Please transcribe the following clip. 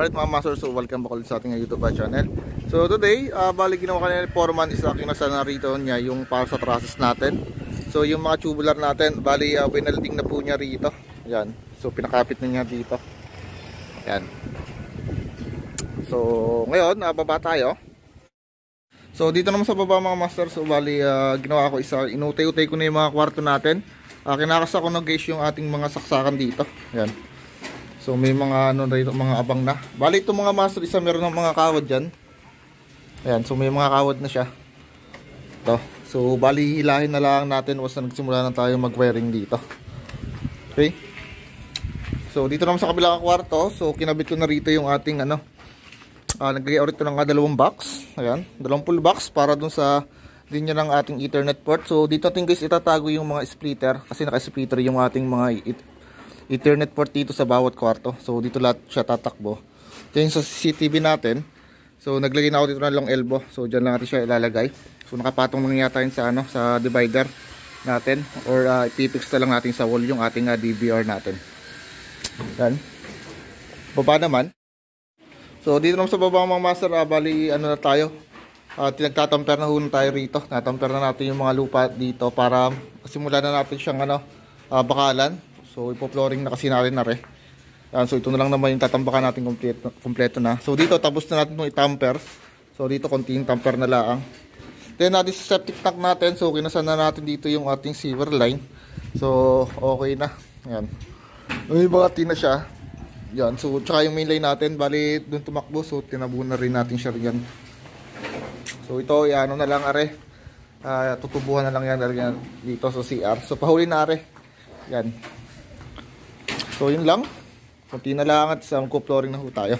Alright mga master, so welcome back ulit sa ating YouTube channel. So today, bali ginawa kanina ni Foreman is aking nasa narito niya yung para sa trusses natin. So yung mga tubular natin, bali winalding na po niya rito. Yan, so pinakapit na niya dito. Yan. So ngayon, baba tayo. So dito naman sa baba mga master, so bali ginawa ko isa, inutay-utay ko na yung mga kwarto natin. Kinakas ako ng guys yung ating mga saksakan dito. Yan. So may mga ano dito, mga abang na. Bali itong mga master, isa meron ng mga kawad dyan. Ayan, so may mga kawad na siya. Ito. So bali hilahin na lang natin once na nagsimula na tayo mag-wiring dito. Okay. So dito naman sa kabilang kwarto, so kinabit ko na rito yung ating ano. Naglagay ulit ito ng dalawang box. Ayan, dalawang full box para dun sa linya ng ating Ethernet port. So dito natin guys itatago yung mga splitter kasi naka-splitter yung ating mga Ethernet port dito sa bawat kwarto. So dito lahat siya tatakbo. Then sa CCTV natin, so naglagay na ako dito ng long elbow. So diyan lang natin siya ilalagay. So nakapatong lang yata yun sa ano, sa divider natin or ipipix na lang natin sa wall yung ating DVR natin. Yan. Baba naman. So dito naman sa baba mga master, bali ano na tayo. Tinagtatamper na huna tayo rito. Natamper na natin yung mga lupa dito para simulan na natin siyang ano, bakalan. So ipo-flooring na kasi natin na rin. So ito na lang naman yung tatambakan natin kompleto na. So dito tapos na natin itong itamper. So dito konting tamper na lang. Then natin sa septic tank natin. So kinasan na natin dito yung ating sewer line. So okay na. Yan. May bangati na siya. Yan. So tsaka yung main line natin. Bali dun tumakbo. So tinabunan na rin natin siya yan. So ito ano na lang are. Tutubuhan na lang yan dito sa CR. So pahuli na are. Yan. So yun lang. Kunti na lang at sa flooring na ho tayo.